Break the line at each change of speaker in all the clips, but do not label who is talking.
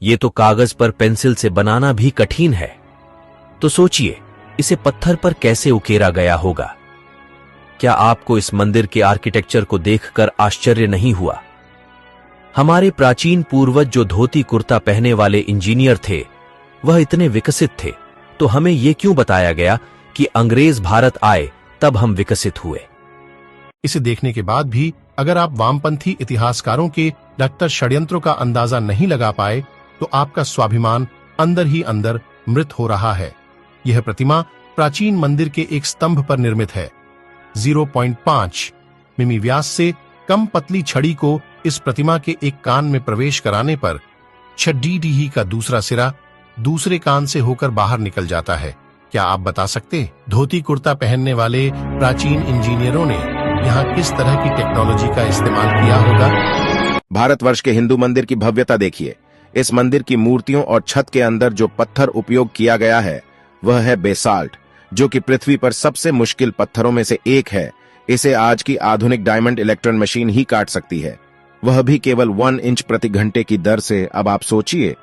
ये तो कागज पर पेंसिल से बनाना भी कठिन है, तो सोचिए इसे पत्थर पर कैसे उकेरा गया होगा। क्या आपको इस मंदिर के आर्किटेक्चर को देखकर आश्चर्य नहीं हुआ? हमारे प्राचीन पूर्वज जो धोती कुर्ता पहने वाले इंजीनियर थे, वह इतने विकसित थे, तो हमें यह क्यों बताया गया कि अंग्रेज भारत आए तब हम विकसित हुए?
इसे देखने के बाद भी अगर आप वामपंथी इतिहासकारों के डॉक्टर षड्यंत्रों का अंदाजा नहीं लगा पाए, तो आपका स्वाभिमान अंदर ही अंदर मृत हो रहा है। यह प्रतिमा प्राचीन मंदिर के एक स्तंभ पर निर्मित है। 0.5 मिमी व्यास से कम पतली छड़ी को इस प्रतिमा के एक कान में प्रवेश कराने पर 6 का दूसरा सिरा दूसरे कान से होकर बाहर निकल जाता है। क्या आप बता सकते धोती कुर्ता पहनने वाले प्राचीन इंजीनियरों ने यहाँ किस तरह की टेक्नोलॉजी का इस्तेमाल किया होगा?
भारतवर्ष के हिंदू मंदिर की भव्यता देखिए। इस मंदिर की मूर्तियों और छत के अंदर जो पत्थर उपयोग किया गया है वह है बेसाल्ट, जो कि पृथ्वी पर सबसे मुश्किल पत्थरों में से एक है। इसे आज की आधुनिक डायमंड इलेक्ट्रॉन मशीन ही काट सकती है, वह भी केवल 1 इंच प्रति घंटे की दर से। अब आप सोचिए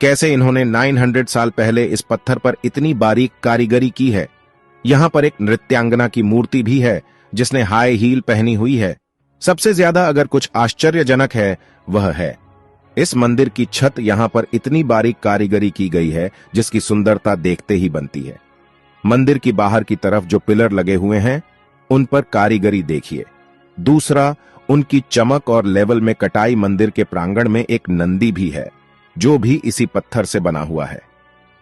कैसे इन्होंने 900 साल पहले इस पत्थर पर इतनी बारीक कारीगरी की है। यहाँ पर एक नृत्यांगना की मूर्ति भी है जिसने हाई हील पहनी हुई है। सबसे ज्यादा अगर कुछ आश्चर्यजनक है वह है इस मंदिर की छत। यहाँ पर इतनी बारीक कारीगरी की गई है जिसकी सुंदरता देखते ही बनती है। मंदिर की बाहर की तरफ जो पिलर लगे हुए हैं उन पर कारीगरी देखिए। दूसरा, उनकी चमक और लेवल में कटाई। मंदिर के प्रांगण में एक नंदी भी है जो भी इसी पत्थर से बना हुआ है,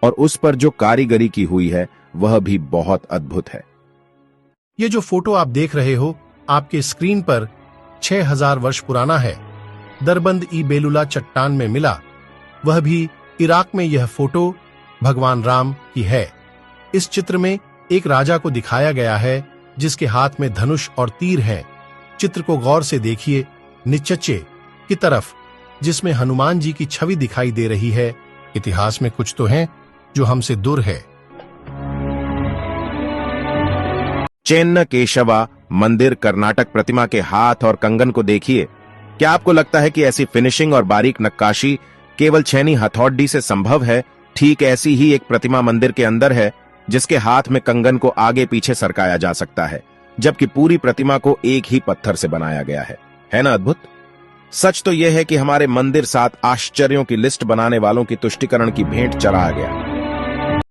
और उस पर जो कारीगरी की हुई है वह भी बहुत अद्भुत है।
ये जो फोटो आप देख रहे हो आपके स्क्रीन पर 6000 वर्ष पुराना है। दरबंद ई बेलुला चट्टान में मिला, वह भी इराक में। यह फोटो भगवान राम की है। इस चित्र में एक राजा को दिखाया गया है जिसके हाथ में धनुष और तीर हैं। चित्र को गौर से देखिए, नीचे की तरफ जिसमें हनुमान जी की छवि दिखाई दे रही है। इतिहास में कुछ तो है जो हमसे दूर है।
चेन्न केशवा मंदिर कर्नाटक प्रतिमा के हाथ और कंगन को देखिए। क्या आपको लगता है कि ऐसी फिनिशिंग और बारीक नक्काशी केवल छेनी हथौड़ी से संभव है? ठीक ऐसी ही एक प्रतिमा मंदिर के अंदर है जिसके हाथ में कंगन को आगे पीछे सरकाया जा सकता है, जबकि पूरी प्रतिमा को एक ही पत्थर से बनाया गया है ना अद्भुत? सच तो यह है कि हमारे मंदिर 7 आश्चर्यों की लिस्ट बनाने वालों की तुष्टिकरण की भेंट चढ़ा गया।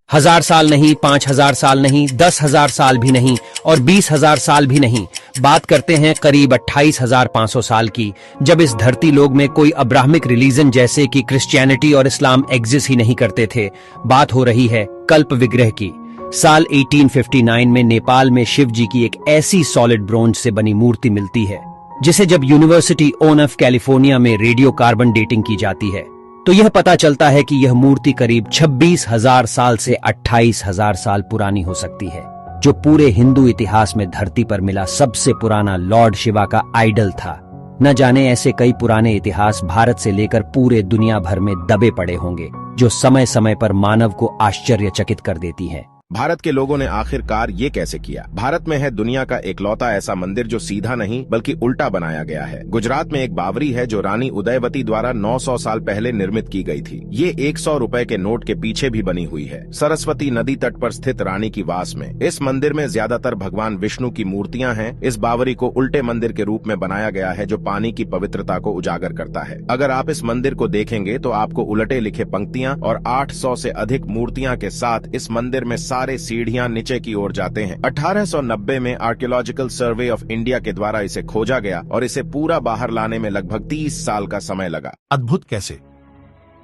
1000 साल नहीं, 5000 साल नहीं, 10,000 साल भी नहीं और 20,000 साल भी नहीं। बात करते हैं करीब 28,500 साल की, जब इस धरती लोक में कोई अब्राहमिक रिलीजन जैसे कि क्रिश्चियनिटी और इस्लाम एग्जिस्ट ही नहीं करते थे। बात हो रही है कल्प विग्रह की। साल 1859 में नेपाल में शिव जी की एक ऐसी सॉलिड ब्रोंज से बनी मूर्ति मिलती है जिसे जब यूनिवर्सिटी ऑफ कैलिफोर्निया में रेडियो कार्बन डेटिंग की जाती है तो यह पता चलता है कि यह मूर्ति करीब 26,000 साल से 28,000 साल पुरानी हो सकती है, जो पूरे हिंदू इतिहास में धरती पर मिला सबसे पुराना लॉर्ड शिवा का आइडल था। न जाने ऐसे कई पुराने इतिहास भारत से लेकर पूरे दुनिया भर में दबे पड़े होंगे जो समय समय पर मानव को आश्चर्यचकित कर देती हैं।
भारत के लोगों ने आखिरकार ये कैसे किया? भारत में है दुनिया का एकलौता ऐसा मंदिर जो सीधा नहीं बल्कि उल्टा बनाया गया है। गुजरात में एक बावरी है जो रानी उदयवती द्वारा 900 साल पहले निर्मित की गई थी। ये 100 रुपए के नोट के पीछे भी बनी हुई है, सरस्वती नदी तट पर स्थित रानी की वास में। इस मंदिर में ज्यादातर भगवान विष्णु की मूर्तियां हैं। इस बावरी को उल्टे मंदिर के रूप में बनाया गया है जो पानी की पवित्रता को उजागर करता है। अगर आप इस मंदिर को देखेंगे तो आपको उलटे लिखे पंक्तियां और 800 से अधिक मूर्तियां के साथ इस मंदिर में सारे सीढ़ियां नीचे की ओर जाते हैं। 1890 में आर्कियोलॉजिकल सर्वे ऑफ इंडिया के द्वारा इसे खोजा गया और इसे पूरा बाहर लाने में लगभग 30 साल का समय लगा।
अद्भुत कैसे?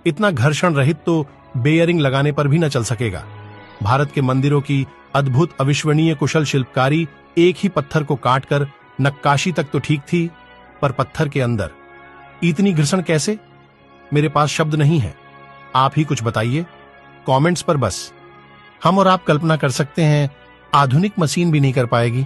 इतना घर्षण रहित तो बेयरिंग लगाने पर भी न चल सकेगा। भारत के मंदिरों की अद्भुत अविश्वसनीय कुशल शिल्पकारी एक ही पत्थर को काटकर नक्काशी तक तो ठीक थी, पर पत्थर के अंदर इतनी घर्षण कैसे? मेरे पास शब्द नहीं है, आप ही कुछ बताइए कमेंट्स पर। बस हम और आप कल्पना कर सकते हैं, आधुनिक मशीन भी नहीं कर पाएगी।